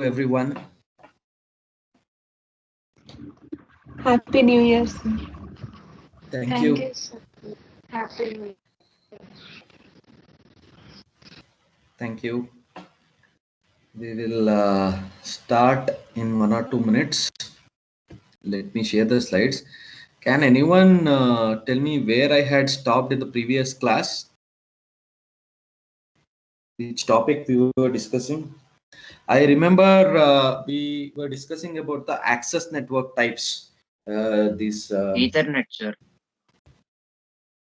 everyone. Happy New Year, sir. Thank Thank you. you, sir. Happy New Year. Thank you. We will start in 1 or 2 minutes. Let me share the slides. Can anyone tell me where I had stopped in the previous class? Which topic we were discussing? I remember we were discussing about the access network types. This Ethernet, sir.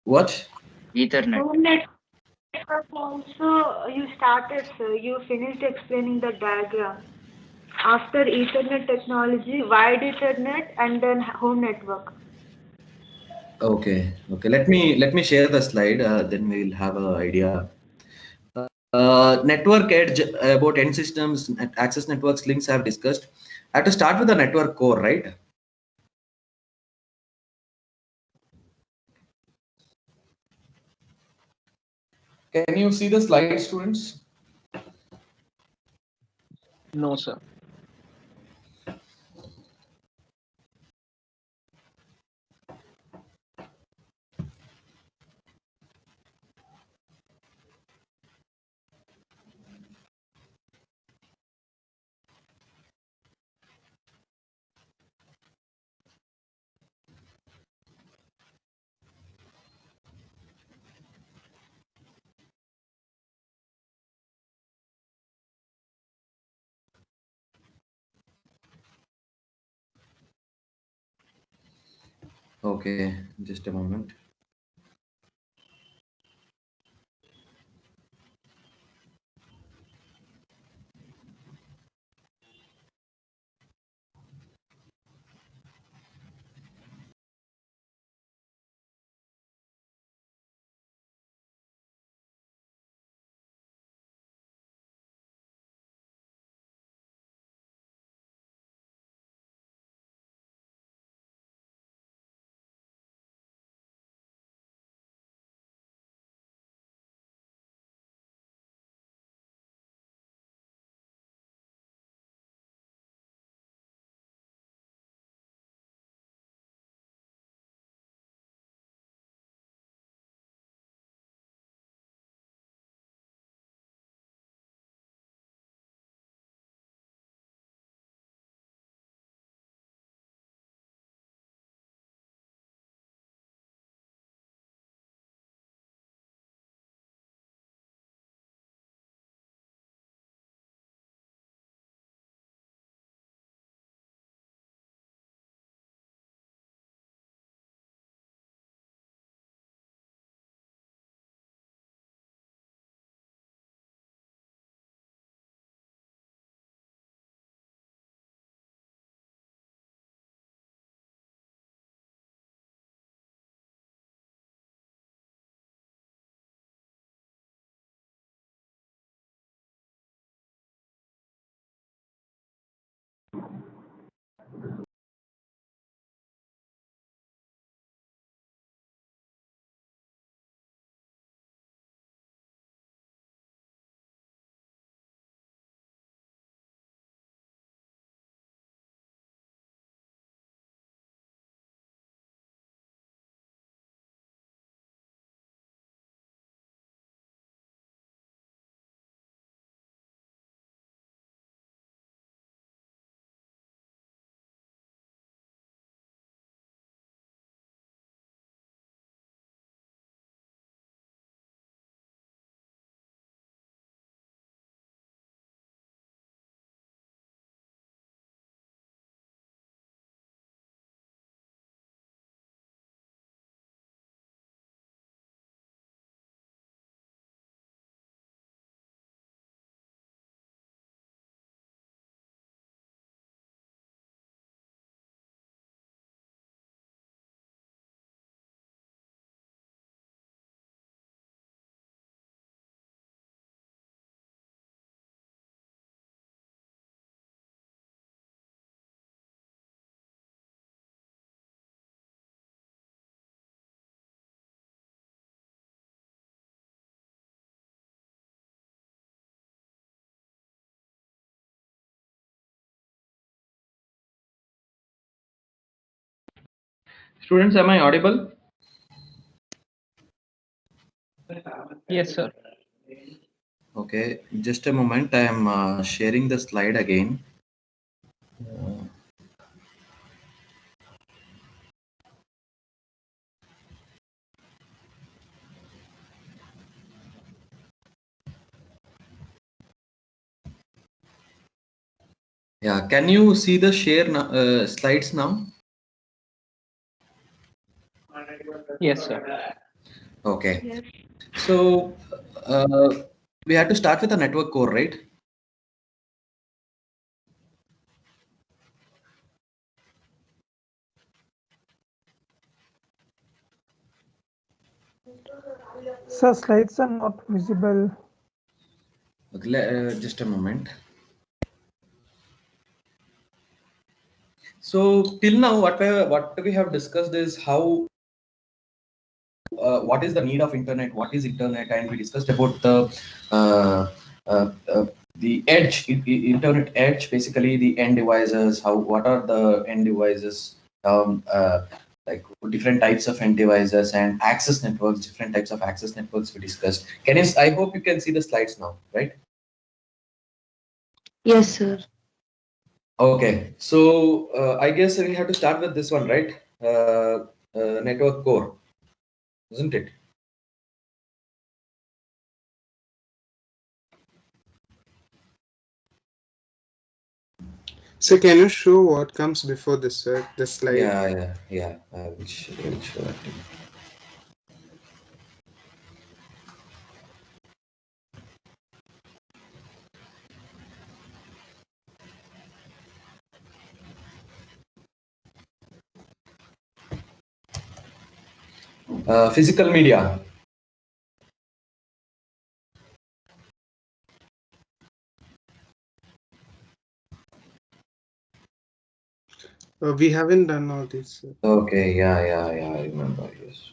what? Ethernet. Home network also you started, sir. You finished explaining the diagram. After Ethernet technology, wired Ethernet, and then home network. Okay, okay. Let me share the slide. Then we'll have an idea. Network edge about end systems, access networks, links I have discussed. I have to start with the network core, right? Can you see the slide, students? No, sir. Okay, just a moment. Students, am I audible? Yes, sir. Okay, just a moment. I am sharing the slide again. Yeah, can you see the slides now? Yes, sir. Okay, Yes. so we had to start with a network core, right? Sir, slides are not visible. Okay, just a moment. So till now, what we have discussed is how what is the need of internet, what is internet, and we discussed about uh, uh, uh, the edge, internet edge, basically the end devices, how what are the end devices, like different types of end devices and access networks, different types of access networks we discussed. Can you? I hope you can see the slides now, right? Yes, sir. Okay, so I guess we have to start with this one, right? Network core, isn't it? So can you show what comes before this, sir? The slide. Yeah. I will show that to you. Physical media. We haven't done all this, sir. Okay, yeah. I remember. Yes.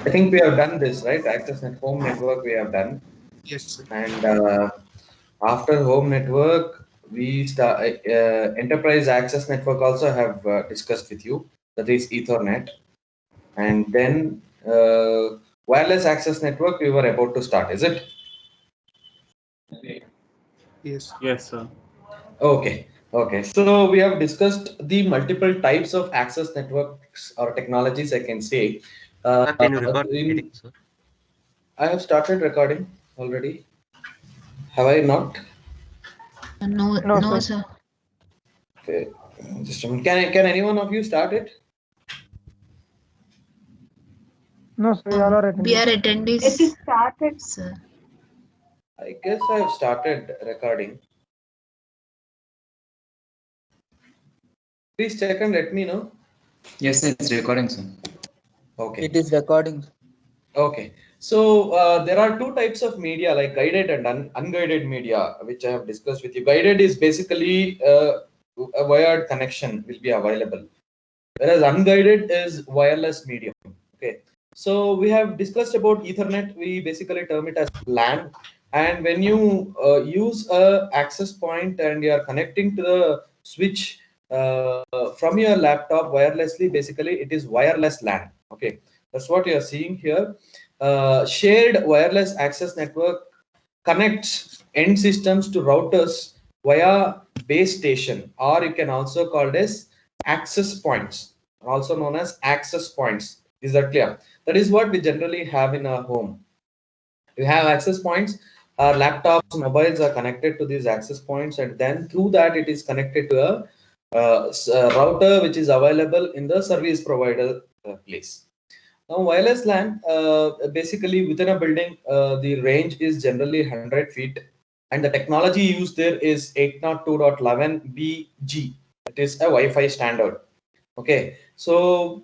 I think we have done this, right? Access net home network we have done, Yes, sir. and after home network, we start enterprise access network also have discussed with you. That is Ethernet, and then wireless access network we were about to start. Is it? Yes. Yes, sir. Okay. So we have discussed the multiple types of access networks or technologies, I can say. Sir, can you record In editing, sir? I have started recording already. Have I not? No, No, no, sir. sir. Okay. Just a minute. Can any one of you start it? No, sir. You all are We are attending. attendees. It is started. Sir. I guess I have started recording. Please check and let me know. Yes, it's recording, sir. Okay. It is recording. Okay. So there are two types of media, like guided and unguided media, which I have discussed with you. Guided is basically a wired connection will be available, whereas unguided is wireless medium. Okay. So we have discussed about Ethernet. We basically term it as LAN. And when you use a access point and you are connecting to the switch from your laptop wirelessly, basically it is wireless LAN. Okay, that's what you are seeing here. Shared wireless access network connects end systems to routers via base station, or you can also call it as access points, also known as access points. Is that clear? That is what we generally have in our home. We have access points. Our laptops, mobiles are connected to these access points, and then through that it is connected to a router which is available in the service provider place. Now, wireless LAN, basically within a building, the range is generally 100 feet, and the technology used there is 802.11bg. It is a Wi-Fi standard. Okay, so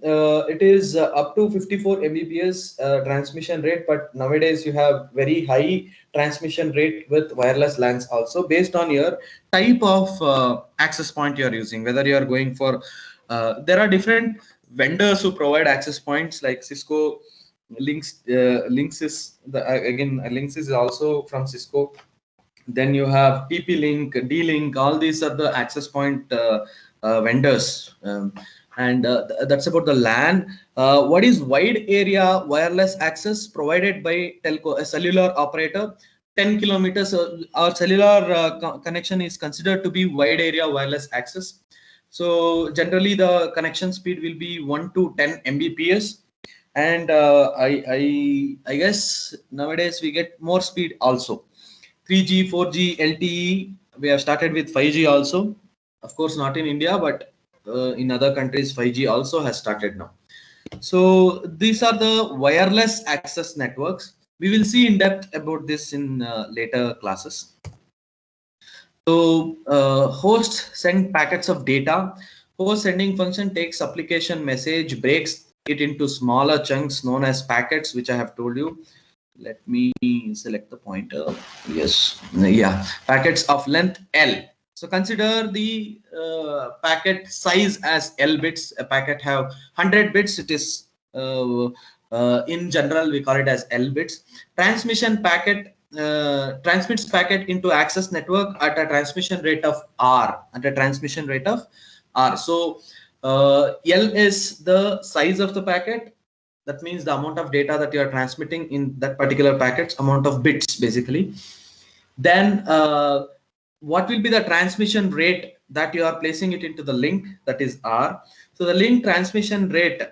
it is up to 54 Mbps transmission rate, but nowadays you have very high transmission rate with wireless LANs also, based on your type of access point you are using. Whether you are going for, there are different vendors who provide access points like Cisco. Links is also from Cisco. Then you have TP-Link, D-Link. All these are the access point vendors. And that's about the LAN. What is wide area wireless access provided by telco, a cellular operator? 10 kilometers. Our cellular connection is considered to be wide area wireless access. So generally the connection speed will be 1 to 10 Mbps. And I guess nowadays we get more speed also. 3G, 4G, LTE. We have started with 5G also. Of course, not in India, but in other countries, 5G also has started now. So these are the wireless access networks. We will see in depth about this in later classes. So host send packets of data. Host sending function takes application message, breaks it into smaller chunks known as packets, which I have told you. Let me select the pointer. Yes, yeah, packets of length L. So consider the packet size as L bits. A packet have 100 bits. It is in general we call it as L bits. Transmission packet transmits packet into access network at a transmission rate of R. At a transmission rate of R. So L is the size of the packet. That means the amount of data that you are transmitting in that particular packets, amount of bits basically. Then what will be the transmission rate that you are placing it into the link, that is R. So the link transmission rate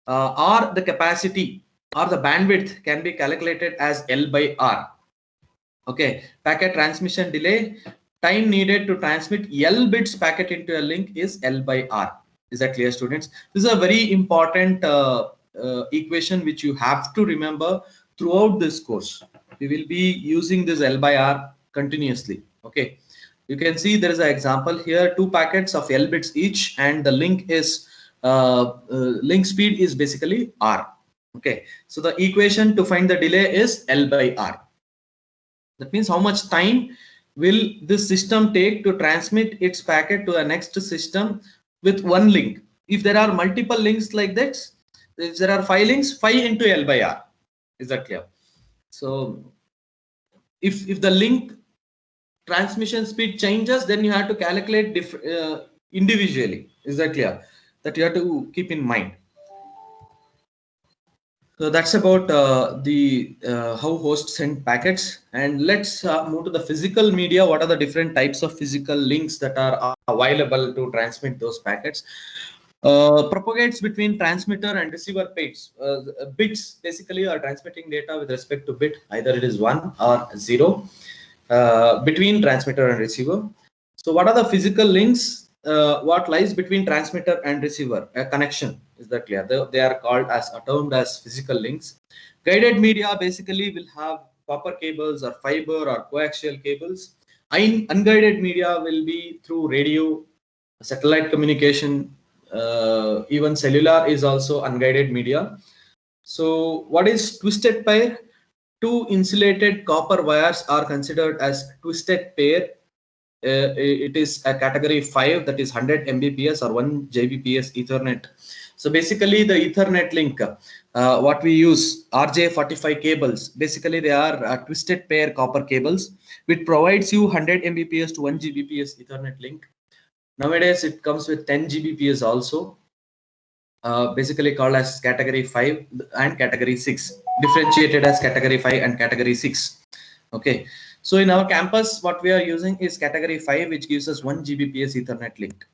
or the capacity or the bandwidth can be calculated as L by R. Okay, packet transmission delay, time needed to transmit L bits packet into a link is L by R. Is that clear, students? This is a very important equation which you have to remember throughout this course. We will be using this L by R continuously. Okay, you can see there is an example here, 2 packets of L bits each, and the link is link speed is basically R. Okay, so the equation to find the delay is L by R. That means how much time will this system take to transmit its packet to the next system with one link. If there are multiple links like this, if there are 5 links, 5 into L by R. Is that clear? So if the link transmission speed changes, then you have to calculate individually. Is that clear? That you have to keep in mind. So that's about the how hosts send packets. And let's move to the physical media. What are the different types of physical links that are available to transmit those packets? Propagates between transmitter and receiver bits. Bits basically are transmitting data with respect to bit, either it is 1 or 0 between transmitter and receiver. So what are the physical links? What lies between transmitter and receiver? A connection. Is that clear? They are called as termed as physical links. Guided media basically will have copper cables or fiber or coaxial cables. Unguided media will be through radio, satellite communication, even cellular is also unguided media. So what is twisted pair? 2 insulated copper wires are considered as twisted pair. It is a category 5, that is 100 Mbps or 1 Gbps Ethernet. So basically the Ethernet link, what we use, RJ45 cables, basically they are twisted pair copper cables, which provides you 100 Mbps to 1 Gbps Ethernet link. Nowadays it comes with 10 Gbps also, basically called as category 5 and category 6, differentiated as category 5 and category 6. Okay, so in our campus what we are using is category 5, which gives us 1 Gbps Ethernet link.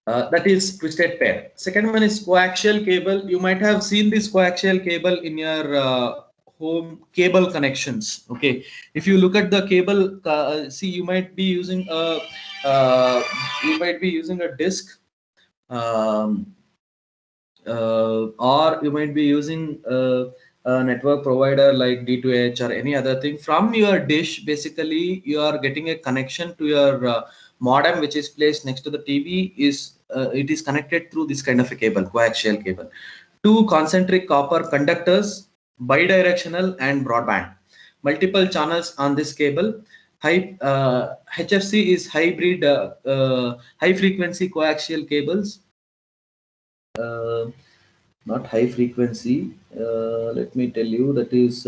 That is twisted pair. Second one is coaxial cable. You might have seen this coaxial cable in your home cable connections. Okay, if you look at the cable, see, you might be using a disk, or you might be using a network provider like D2H or any other thing. From your dish, basically you are getting a connection to your modem, which is placed next to the TV. It is connected through this kind of a cable, coaxial cable. 2 concentric copper conductors, bidirectional and broadband. Multiple channels on this cable. HFC is hybrid high frequency coaxial cables. Not high frequency. Let me tell you, that is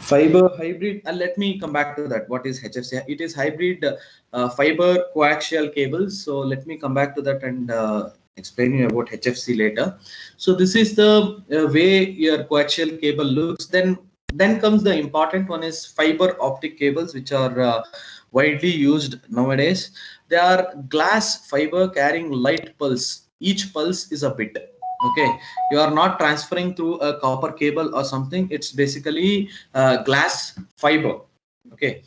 Fiber hybrid, let me come back to that. What is HFC? It is hybrid fiber coaxial cables. So let me come back to that and explain you about HFC later. So this is the way your coaxial cable looks. Then comes the important one is fiber optic cables, which are widely used nowadays. They are glass fiber carrying light pulse. Each pulse is a bit. Okay, you are not transferring through a copper cable or something. It's basically glass fiber. Okay,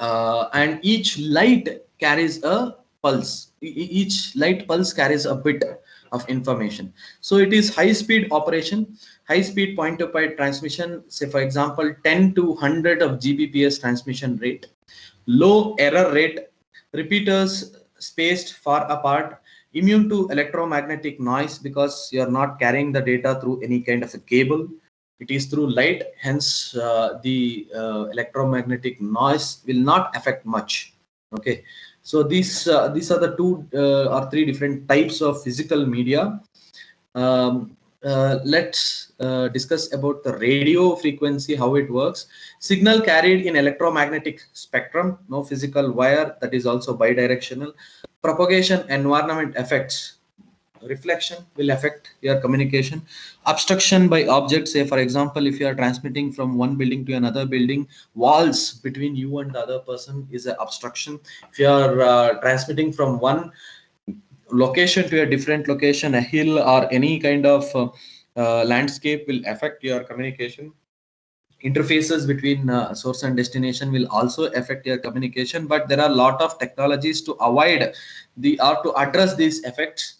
and each light carries a pulse. Each light pulse carries a bit of information. So it is high speed operation, high speed point to point transmission. Say for example 10 to 100 of gbps transmission rate, low error rate, repeaters spaced far apart, immune to electromagnetic noise because you are not carrying the data through any kind of a cable. It is through light, hence the electromagnetic noise will not affect much. Okay, so these are the two or three different types of physical media. Let's discuss about the radio frequency, how it works. Signal carried in electromagnetic spectrum, no physical wire, that is also bidirectional. Propagation, environment effects, reflection will affect your communication. Obstruction by objects, say for example if you are transmitting from one building to another building, walls between you and the other person is an obstruction. If you are transmitting from one location to a different location, a hill or any kind of landscape will affect your communication. Interfaces between source and destination will also affect your communication, but there are a lot of technologies to avoid the or to address these effects.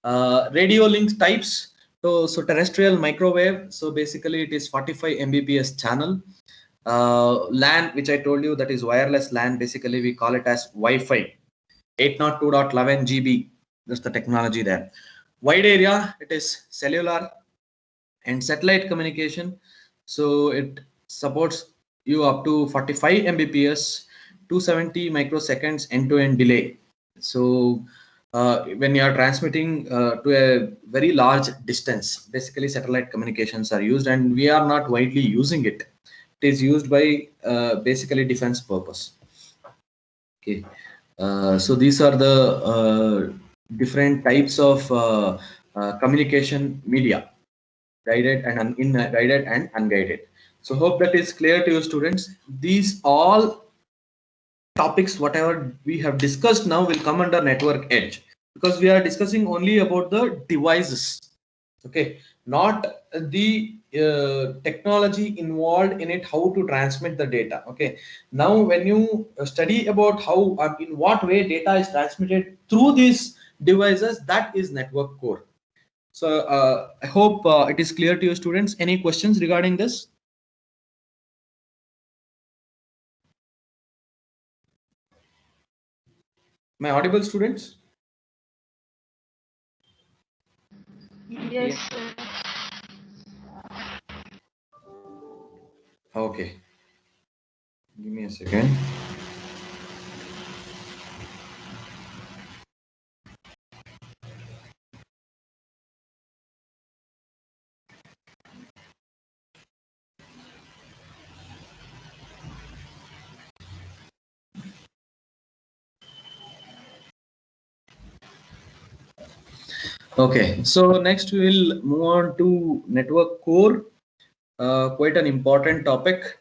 Radio link types, so terrestrial microwave, so basically it is 45 mbps channel. LAN, which I told you, that is wireless LAN, basically we call it as Wi-Fi, 802.11 GB. That's the technology there. Wide area, it is cellular and satellite communication. So it supports you up to 45 mbps, 270 microseconds end-to-end delay. So when you are transmitting to a very large distance, basically satellite communications are used, and we are not widely using it. It is used by basically defense purpose. Okay, so these are the different types of communication media, guided and guided and unguided. So hope that is clear to you students. These all topics whatever we have discussed now will come under network edge, because we are discussing only about the devices. Okay, not the technology involved in it, how to transmit the data. Okay, now when you study about how in what way data is transmitted through these devices, that is network core. So I hope it is clear to you students. Any questions regarding this? Am I audible, students? Yes, sir. Okay, give me a second. Okay, so next we will move on to network core, quite an important topic,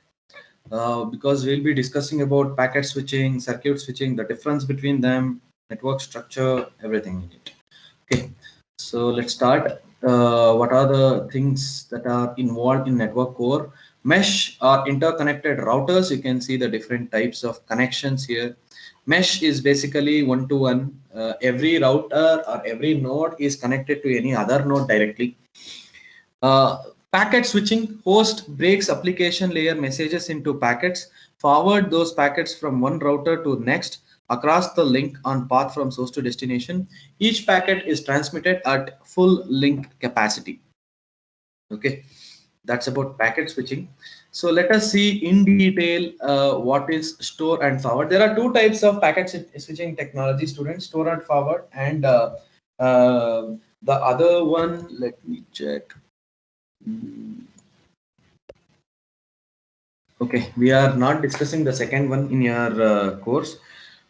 because we'll be discussing about packet switching, circuit switching, the difference between them, network structure, everything in it. Okay, so let's start. What are the things that are involved in network core? Mesh or interconnected routers. You can see the different types of connections here. Mesh is basically one-to-one. Every router or every node is connected to any other node directly. Packet switching, host breaks application layer messages into packets, forward those packets from one router to next across the link on path from source to destination. Each packet is transmitted at full link capacity. Okay, that's about packet switching. So let us see in detail what is store and forward. There are two types of packet switching technology, students: store and forward, and the other one, let me check. Okay, we are not discussing the second one in your course.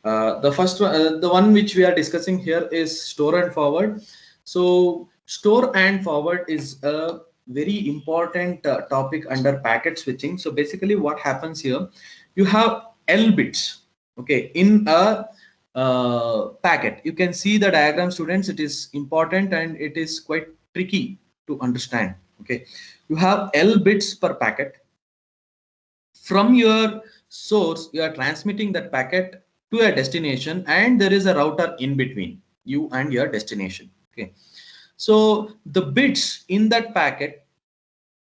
The first one, the one which we are discussing here is store and forward. So store and forward is a very important topic under packet switching. So basically what happens here, you have L bits, okay, in a packet. You can see the diagram, students. It is important and it is quite tricky to understand. Okay, you have L bits per packet. From your source, you are transmitting that packet to a destination, and there is a router in between you and your destination. Okay, so the bits in that packet,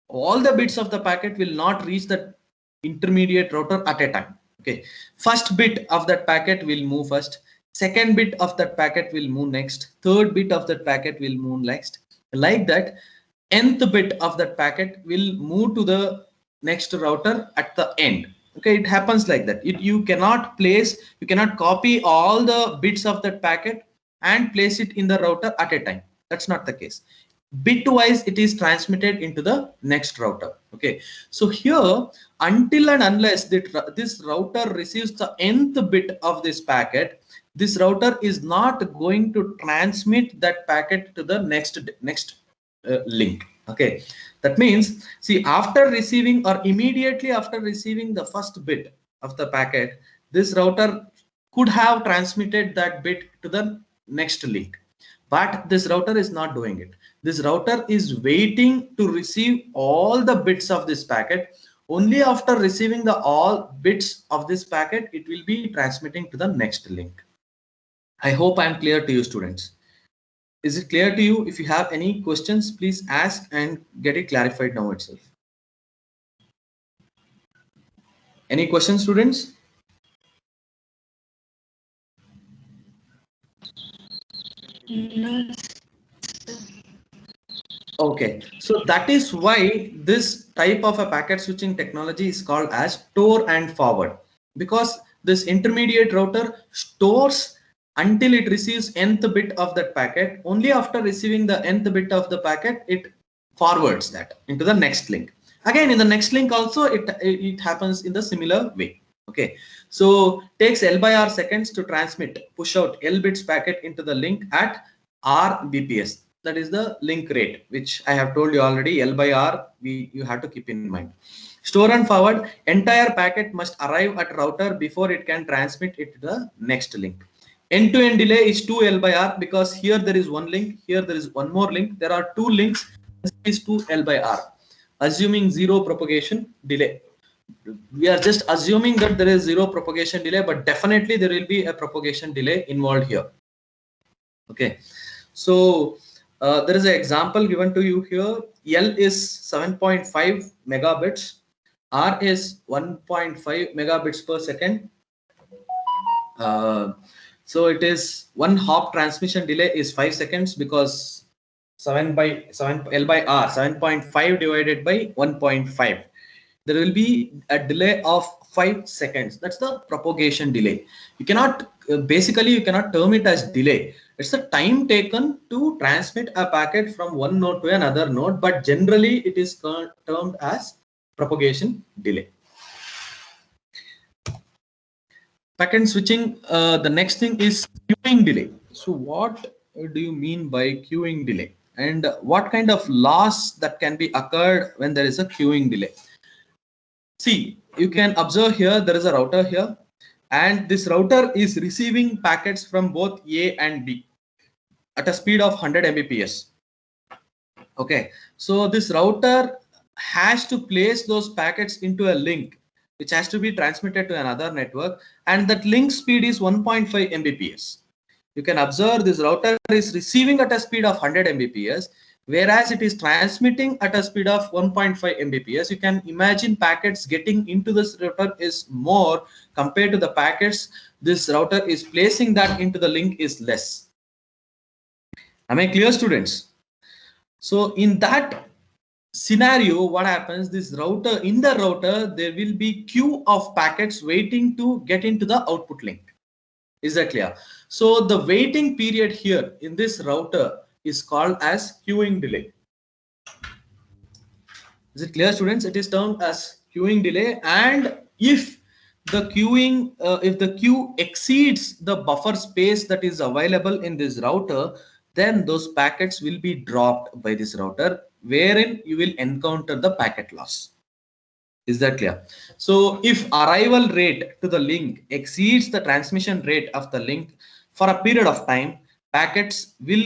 all the bits of the packet will not reach the intermediate router at a time. Okay, first bit of that packet will move first, second bit of that packet will move next, third bit of that packet will move next, like that. Nth bit of that packet will move to the next router at the end. Okay, it happens like that. You cannot place, you cannot copy all the bits of that packet and place it in the router at a time. That's not the case. Bitwise it is transmitted into the next router. Okay, so here, until and unless this router receives the nth bit of this packet, this router is not going to transmit that packet to the next link. Okay, that means, see, after receiving or immediately after receiving the first bit of the packet, this router could have transmitted that bit to the next link, but this router is not doing it. This router is waiting to receive all the bits of this packet. Only after receiving the all bits of this packet, it will be transmitting to the next link. I hope I am clear to you, students. Is it clear to you? If you have any questions, please ask and get it clarified now itself. Any questions, students? Okay, so that is why this type of a packet switching technology is called as store and forward, because this intermediate router stores until it receives nth bit of that packet. Only after receiving the nth bit of the packet, it forwards that into the next link. Again, in the next link also, it happens in the similar way. Okay, so takes L by R seconds to transmit, push out L bits packet into the link at R BPS. That is the link rate, which I have told you already. L by R, you have to keep in mind. Store and forward, entire packet must arrive at router before it can transmit it to the next link. End-to-end delay is 2 L by R, because here there is one link, here there is one more link. There are two links. This is 2 L by R. Assuming zero propagation delay. We are just assuming that there is zero propagation delay, but definitely there will be a propagation delay involved here. Okay, so there is an example given to you here. L is 7.5 megabits, R is 1.5 megabits per second. So it is one hop transmission delay is 5 seconds, because 7 by 7 L by R, 7.5 divided by 1.5. There will be a delay of 5 seconds. That's the propagation delay. You cannot, basically you cannot term it as delay. It's the time taken to transmit a packet from one node to another node, but generally it is termed as propagation delay. Packet switching, the next thing is queuing delay. So what do you mean by queuing delay, and what kind of loss that can be occurred when there is a queuing delay? See, you can observe here, there is a router here, and this router is receiving packets from both A and B at a speed of 100 Mbps. Okay, so this router has to place those packets into a link which has to be transmitted to another network, and that link speed is 1.5 Mbps. You can observe this router is receiving at a speed of 100 Mbps, whereas it is transmitting at a speed of 1.5 Mbps. You can imagine packets getting into this router is more compared to the packets this router is placing that into the link is less. Am I clear, students? So in that scenario, what happens, this router, in the router there will be queue of packets waiting to get into the output link. Is that clear? So the waiting period here in this router is called as queuing delay. Is it clear, students? It is termed as queuing delay, and if the queue exceeds the buffer space that is available in this router, then those packets will be dropped by this router, wherein you will encounter the packet loss. Is that clear? So if arrival rate to the link exceeds the transmission rate of the link for a period of time, packets will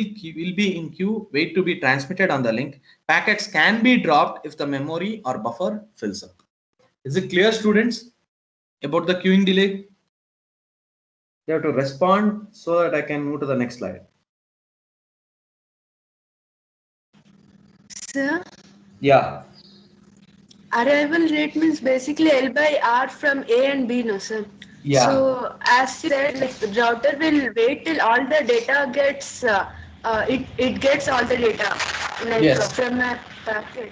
be in queue, wait to be transmitted on the link. Packets can be dropped if the memory or buffer fills up. Is it clear, students, about the queuing delay? You have to respond so that I can move to the next slide. Sir, Yeah. arrival rate means basically L by R from A and B, no sir? Yeah. So as you said, like the router will wait till all the data gets, it gets all the data, like Yes. from a packet.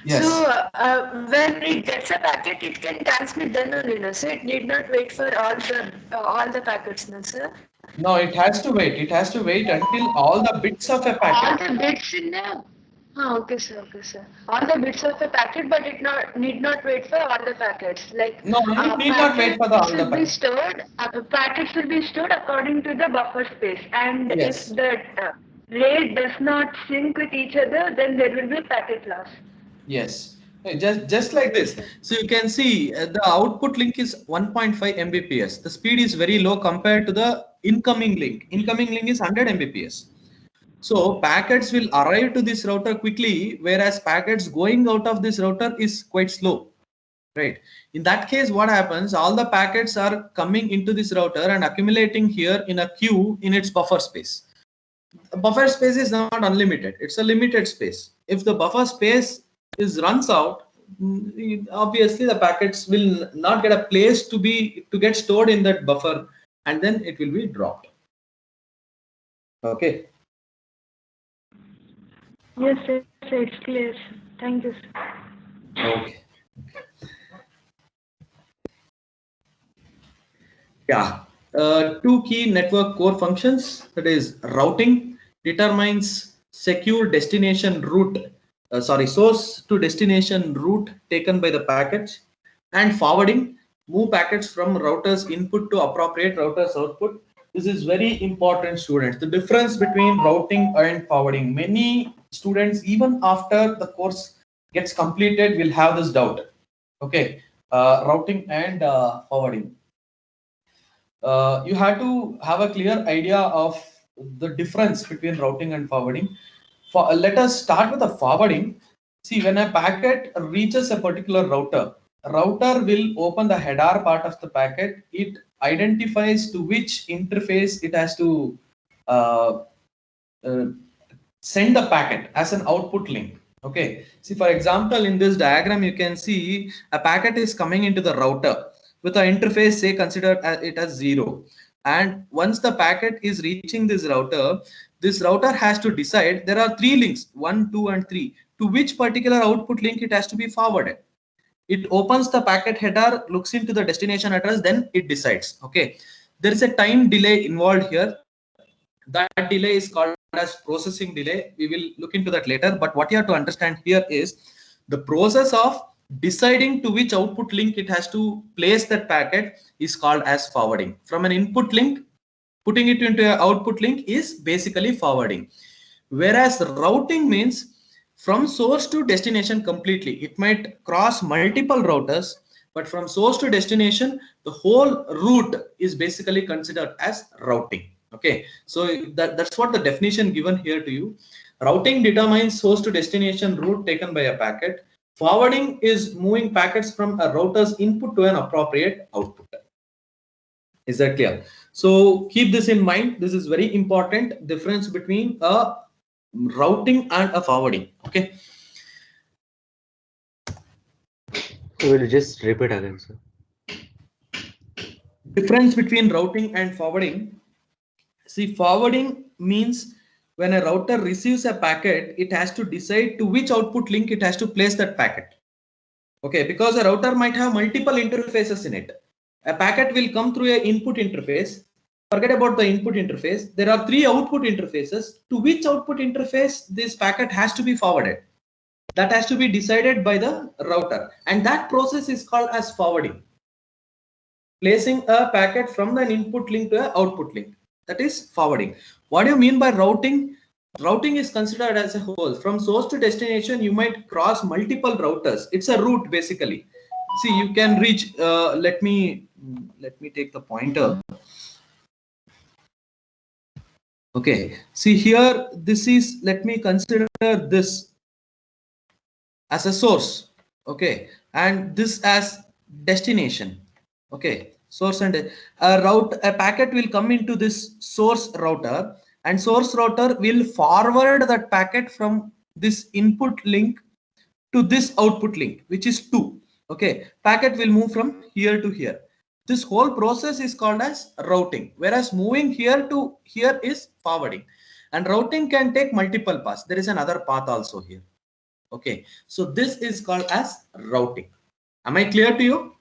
Yes. So when it gets a packet, it can transmit then only, no sir? It need not wait for all the packets, no sir? No, it has to wait. It has to wait until all the bits of a All packet. the bits in the okay sir, okay sir. All the bits of a packet, but it need not wait for all the packets. Like No, it need not wait for all the packets will be stored. Packets will be stored according to the buffer space, and Yes. if the rate does not sync with each other, then there will be packet loss. Yes. Just like this. So you can see the output link is 1.5 Mbps. The speed is very low compared to the incoming link. Incoming link is 100 Mbps. So packets will arrive to this router quickly, whereas packets going out of this router is quite slow, right? In that case, what happens? All the packets are coming into this router and accumulating here in a queue in its buffer space. The buffer space is not unlimited. It's a limited space. If the buffer space runs out, obviously the packets will not get a place to get stored in that buffer, and then it will be dropped. Okay. Yes, sir, it's clear. Thank you, sir. Okay. Yeah. Two key network core functions, that is routing determines secure destination route, source to destination route taken by the packets, and forwarding move packets from router's input to appropriate router's output. This is very important, students. The difference between routing and forwarding. Many students, even after the course gets completed, will have this doubt. Okay, routing and forwarding. You have to have a clear idea of the difference between routing and forwarding. Let us start with the forwarding. See, when a packet reaches a particular router will open the header part of the packet. It identifies to which interface it has to send the packet as an output link. Okay, see, for example, in this diagram you can see a packet is coming into the router with an interface, say, consider it as 0, and once the packet is reaching this router has to decide there are 3 links, 1, 2 and 3, to which particular output link it has to be forwarded. It opens the packet header, looks into the destination address, then it decides. Okay, there is a time delay involved here. That delay is called as processing delay. We will look into that later, but what you have to understand here is the process of deciding to which output link it has to place that packet is called as forwarding. From an input link, putting it into an output link is basically forwarding. Whereas routing means from source to destination completely. It might cross multiple routers, but from source to destination, the whole route is basically considered as routing. Okay, so that's what the definition given here to you. Routing determines source to destination route taken by a packet. Forwarding is moving packets from a router's input to an appropriate output. Is that clear? So keep this in mind. This is very important difference between a routing and a forwarding. Okay. Will you just repeat again, sir? Difference between routing and forwarding. See, forwarding means when a router receives a packet, it has to decide to which output link it has to place that packet. Okay, because a router might have multiple interfaces in it. A packet will come through an input interface. Forget about the input interface. There are 3 output interfaces. To which output interface this packet has to be forwarded? That has to be decided by the router, and that process is called as forwarding. Placing a packet from an input link to an output link, that is forwarding. What do you mean by routing? Routing is considered as a whole. From source to destination, you might cross multiple routers. It's a route basically. See, you can reach. Let me take the pointer. Okay. See here. This is. Let me consider this as a source. Okay, and this as destination. Okay, source and a packet will come into this source router, and source router will forward that packet from this input link to this output link, which is 2. Okay, packet will move from here to here. This whole process is called as routing, whereas moving here to here is forwarding. And routing can take multiple paths. There is another path also here. Okay, so this is called as routing. Am I clear to you?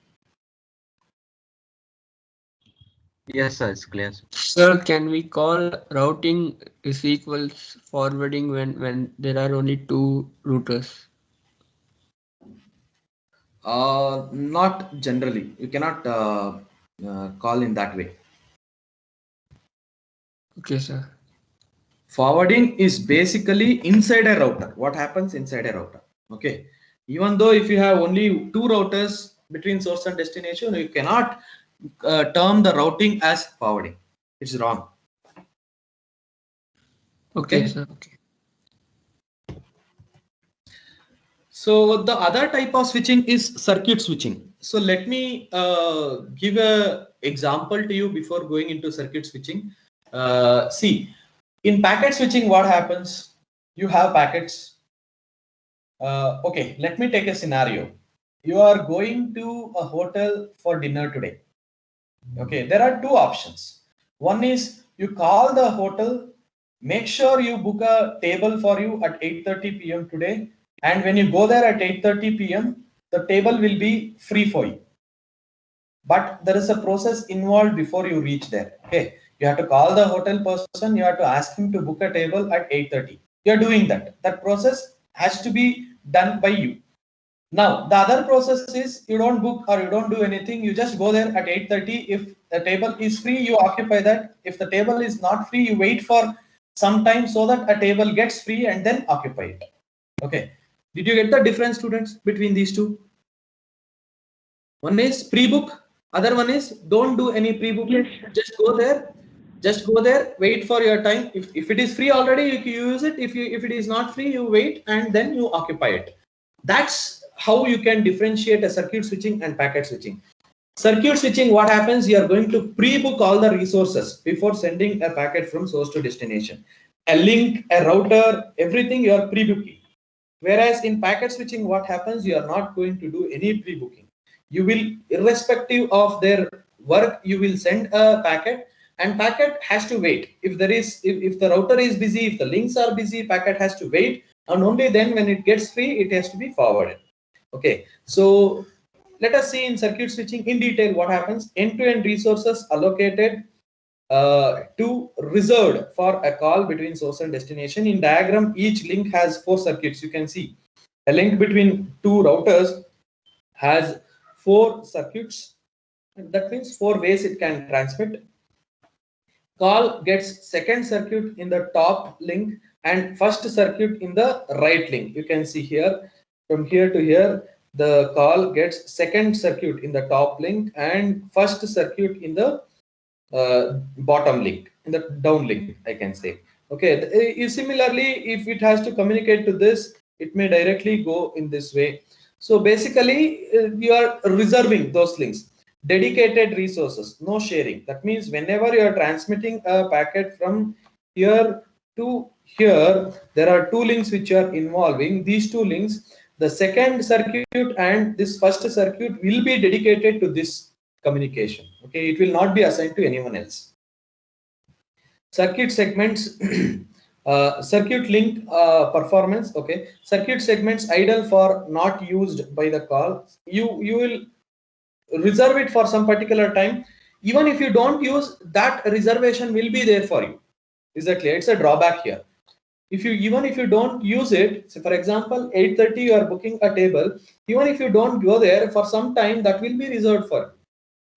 Yes, sir, it's clear. Sir, can we call routing is equals forwarding when there are only 2 routers? Not generally. You cannot call in that way. Okay, sir. Forwarding is basically inside a router. What happens inside a router? Okay, even though if you have only 2 routers between source and destination, you cannot term the routing as forwarding. It's wrong. Okay, sir. Okay. So the other type of switching is circuit switching. So let me give a example to you before going into circuit switching. See, in packet switching, what happens? You have packets. Okay, let me take a scenario. You are going to a hotel for dinner today. Okay, there are 2 options. One is you call the hotel, make sure you book a table for you at 8:30 p.m. today, and when you go there at 8:30 p.m., the table will be free for you. But there is a process involved before you reach there. Okay, you have to call the hotel person, you have to ask him to book a table at 8:30. You are doing that. That process has to be done by you. Now, the other process is you don't book or you don't do anything. You just go there at 8:30. If the table is free, you occupy that. If the table is not free, you wait for some time so that a table gets free and then occupy it. Okay. Did you get the difference, students, between these two? One is pre-book. Other one is don't do any pre-booking. Yes, Just go there. Just go there. Wait for your time. If it is free already, you can use it. If it is not free, you wait and then you occupy it. That's how you can differentiate a circuit switching and packet switching. Circuit switching, what happens? You are going to pre-book all the resources before sending a packet from source to destination. A link, a router, everything you are pre-booking. Whereas in packet switching, what happens? You are not going to do any pre-booking. You will, irrespective of their work, you will send a packet, and packet has to wait. If the router is busy, if the links are busy, packet has to wait, and only then when it gets free, it has to be forwarded. Okay, so let us see in circuit switching in detail what happens. End-to-end resources allocated to reserved for a call between source and destination. In diagram, each link has 4 circuits. You can see a link between 2 routers has 4 circuits. That means 4 ways it can transmit. Call gets second circuit in the top link and first circuit in the right link. You can see here, from here to here, the call gets second circuit in the top link and first circuit in the bottom link, in the down link, I can say. Okay, similarly, if it has to communicate to this, it may directly go in this way. So basically, you are reserving those links. Dedicated resources, no sharing. That means whenever you are transmitting a packet from here to here, there are 2 links which are involving. These 2 links, the second circuit and this first circuit will be dedicated to this communication. Okay, it will not be assigned to anyone else. Circuit segments, circuit link performance. Okay, circuit segments idle for not used by the call. You will reserve it for some particular time. Even if you don't use, that reservation will be there for you. Is that clear? It's a drawback here. even if you don't use it, so for example 8:30 you are booking a table, even if you don't go there for some time, that will be reserved for you.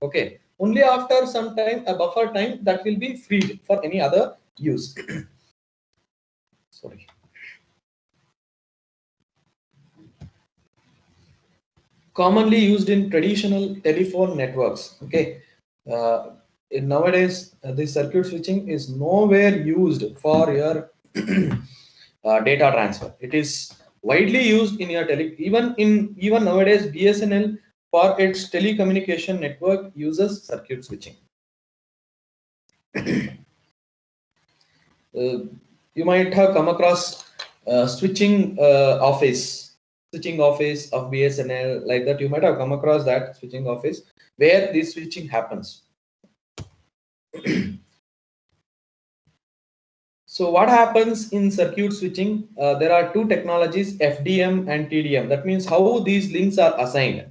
Okay, only after some time, a buffer time, that will be freed for any other use. Sorry. Commonly used in traditional telephone networks. Okay, nowadays this circuit switching is nowhere used for your data transfer. It is widely used in your even nowadays BSNL for its telecommunication network uses circuit switching. You might have come across switching office of BSNL, like that. You might have come across that switching office where this switching happens. So what happens in circuit switching? There are two technologies, FDM and TDM. That means how these links are assigned.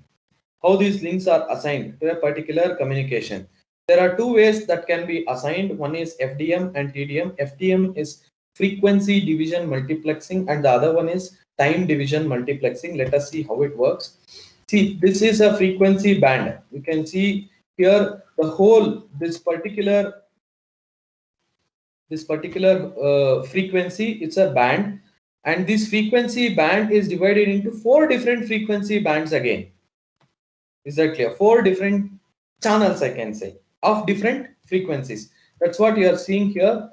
How these links are assigned to a particular communication. There are two ways that can be assigned. One is FDM and TDM. FDM is frequency division multiplexing, and the other one is time division multiplexing. Let us see how it works. See, this is a frequency band. You can see here the whole this particular frequency, it's a band, and this frequency band is divided into 4 different frequency bands again. Is that clear? 4 different channels, I can say, of different frequencies. That's what you are seeing here,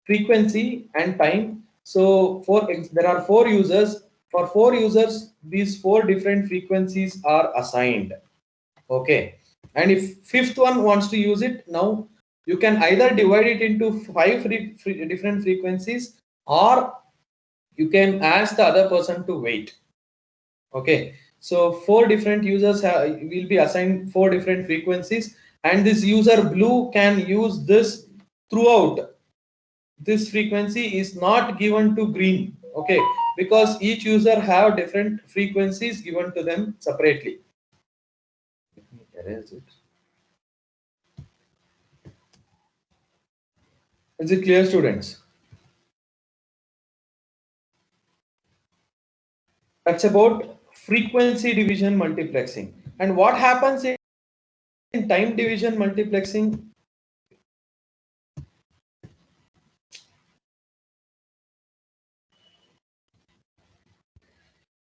frequency and time. So there are 4 users. For 4 users, these 4 different frequencies are assigned. Okay, and if fifth one wants to use it, now you can either divide it into 5 different frequencies, or you can ask the other person to wait. Okay, so 4 different users will be assigned 4 different frequencies, and this user blue can use this throughout. This frequency is not given to green. Okay, because each user have different frequencies given to them separately. Let me erase it. Is it clear, students? That's about frequency division multiplexing. And what happens in time division multiplexing?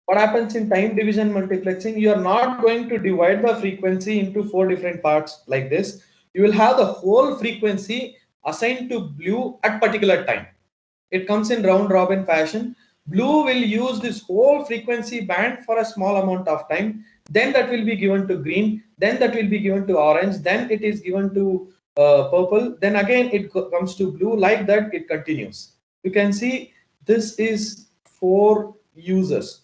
What happens in time division multiplexing? You are not going to divide the frequency into 4 different parts like this. You will have the whole frequency assigned to blue at particular time. It comes in round robin fashion. Blue will use this whole frequency band for a small amount of time. Then that will be given to green. Then that will be given to orange. Then it is given to purple. Then again it comes to blue. Like that it continues. You can see this is 4 users.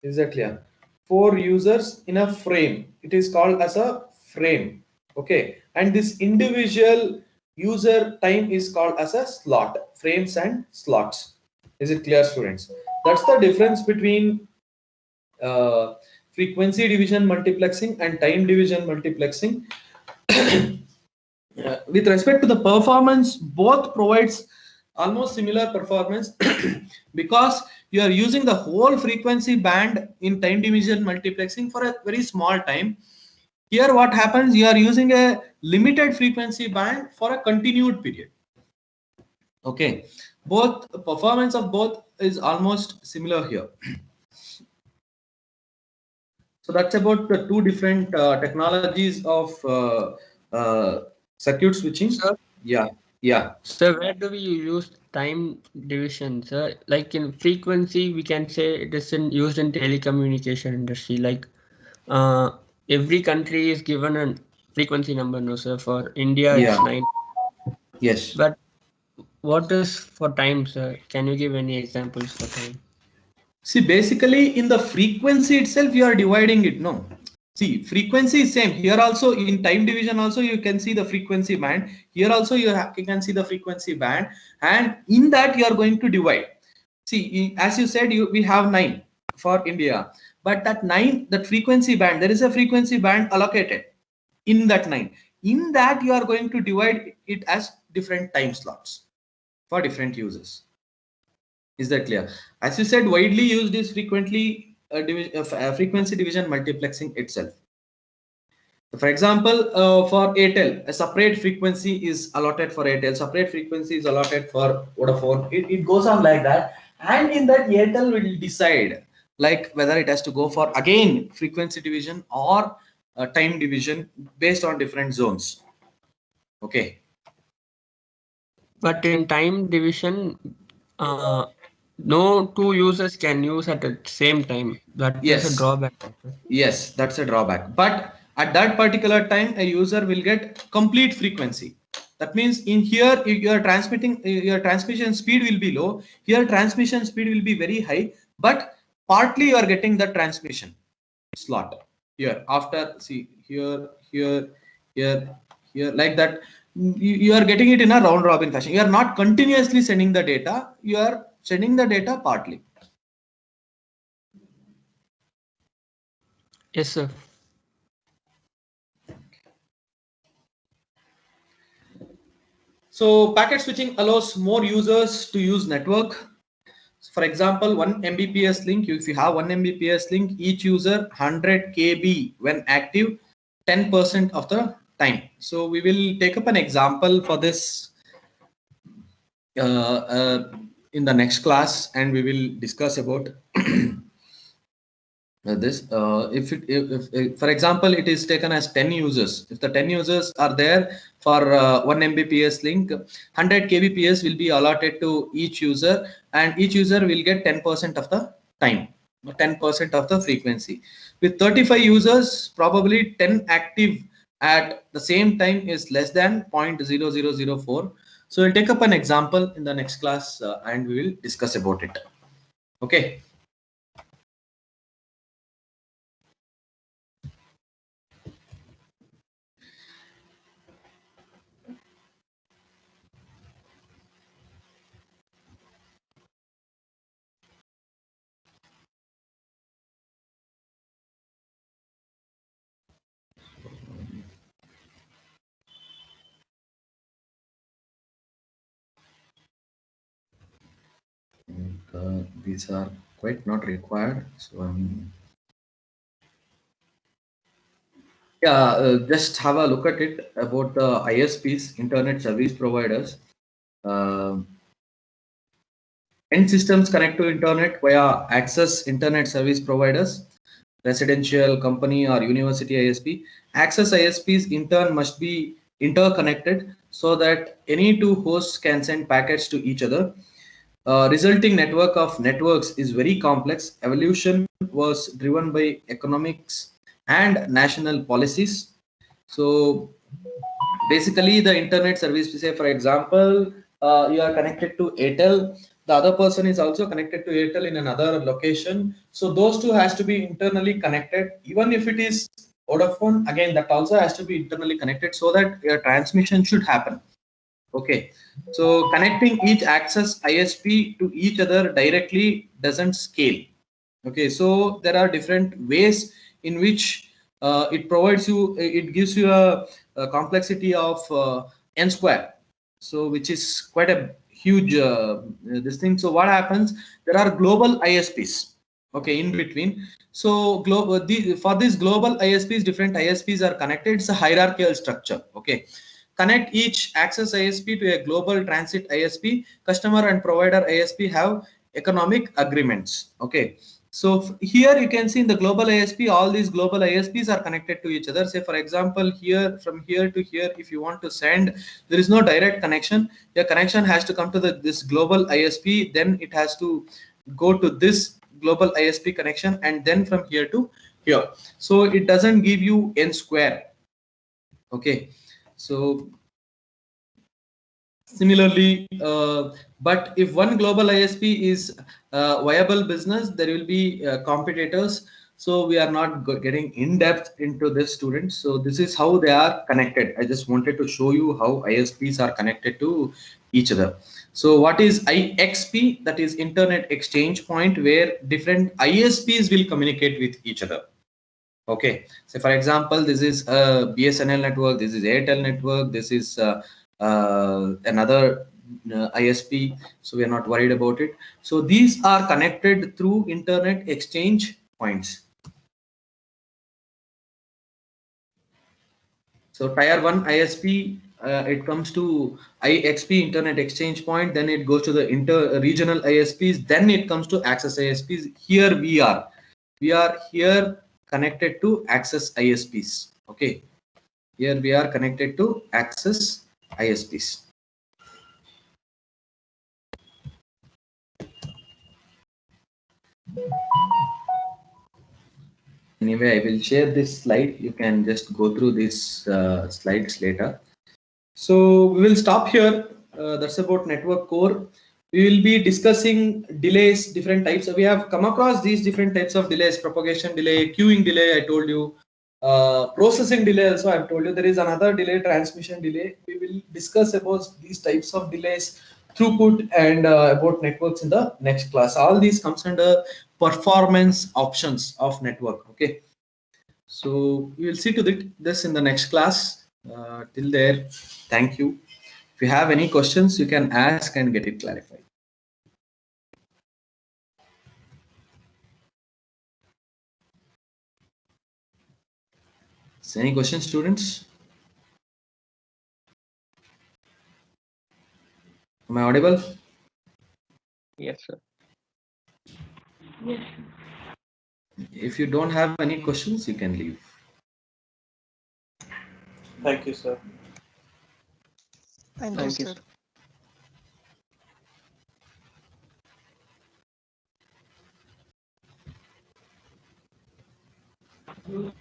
Is that clear? 4 users in a frame. It is called as a frame. Okay. And this individual user time is called as a slot. Frames and slots. Is it clear, students? That's the difference between frequency division multiplexing and time division multiplexing. With respect to the performance, both provides almost similar performance because you are using the whole frequency band in time division multiplexing for a very small time. Here what happens, you are using a limited frequency band for a continued period. Okay, both performance of both is almost similar here. So that's about the 2 different technologies of circuit switching. Sir? Yeah. So where do we use time division, sir? Like in frequency, we can say it is used in telecommunication industry. Like every country is given a frequency number, no sir. For India, Yeah. it's 9. Yes. But what is for time, sir? Can you give any examples for time? See, basically in the frequency itself, you are dividing it. No. See, frequency is same. Here also in time division also you can see the frequency band. Here also you can see the frequency band, and in that you are going to divide. See, as you said, we have 9 for India, but that frequency band, there is a frequency band allocated in that 9. In that you are going to divide it as different time slots for different users. Is that clear? As you said, widely used is frequency division multiplexing itself. For example, for Airtel, a separate frequency is allotted for Airtel, separate frequency is allotted for Vodafone. It goes on like that, and in that Airtel will decide like whether it has to go for again frequency division or time division based on different zones. Okay. But in time division, no two users can use at the same time. That is a Yes. drawback. Yes, that's a drawback. But at that particular time, a user will get complete frequency. That means in here, your transmission speed will be low. Here, transmission speed will be very high. But partly you are getting the transmission slot here. After see here, here, here, here, like that. You are getting it in a round robin fashion. You are not continuously sending the data. You are sending the data partly. Yes, sir. So packet switching allows more users to use network. For example, 1 Mbps link, if you have 1 Mbps link, each user 100 KB when active 10% of the time. So we will take up an example for this in the next class, and we will discuss about this if for example it is taken as 10 users. If the 10 users are there for 1 Mbps link, 100 kbps will be allotted to each user, and each user will get 10% of the time, 10% of the frequency. With 35 users, probably 10 active at the same time is less than 0.0004. So we'll take up an example in the next class and we will discuss about it. Okay. These are quite not required. So just have a look at it about the ISPs, internet service providers. End systems connect to internet via access internet service providers, residential, company, or university ISP. Access ISPs in turn must be interconnected so that any two hosts can send packets to each other. Resulting network of networks is very complex. Evolution was driven by economics and national policies. So basically the internet service, say for example, you are connected to Airtel, the other person is also connected to Airtel in another location. So those two has to be internally connected. Even if it is Vodafone, again, that also has to be internally connected so that your transmission should happen. Okay, so connecting each access ISP to each other directly doesn't scale. Okay, so there are different ways in which it provides you, it gives you a complexity of n square. So which is quite a huge this thing. So what happens? There are global ISPs. Okay, in between. So for these global ISPs, different ISPs are connected. It's a hierarchical structure. Okay. Connect each access ISP to a global transit ISP. Customer and provider ISP have economic agreements. Okay. So here you can see in the global ISP, all these global ISPs are connected to each other. Say for example, here from here to here, if you want to send, there is no direct connection. Your connection has to come to this global ISP, then it has to go to this global ISP connection, and then from here to here. So it doesn't give you n square. Okay. So similarly, but if one global ISP is viable business, there will be competitors. So we are not getting in depth into this, students. So this is how they are connected. I just wanted to show you how ISPs are connected to each other. So what is IXP? That is Internet Exchange Point, where different ISPs will communicate with each other. Okay, so for example, this is a BSNL network, this is Airtel network, this is another ISP, so we are not worried about it. So these are connected through internet exchange points. So tier 1 ISP, it comes to IXP, internet exchange point, then it goes to the regional ISPs, then it comes to access ISPs. Here we are here connected to access ISPs. Okay, here we are connected to access ISPs. Anyway, I will share this slide. You can just go through these slides later. So we will stop here. That's about network core. We will be discussing delays, different types. We have come across these different types of delays: propagation delay, queuing delay. I told you, processing delay. Also, I've told you there is another delay, transmission delay. We will discuss about these types of delays, throughput, and about networks in the next class. All these comes under performance options of network. Okay. So we will see to this in the next class. Till there, thank you. If you have any questions, you can ask and get it clarified. So any questions, students? Am I audible? Yes, sir. Yes. If you don't have any questions, you can leave. Thank you, sir. Thank you, Thank you, sir. sir.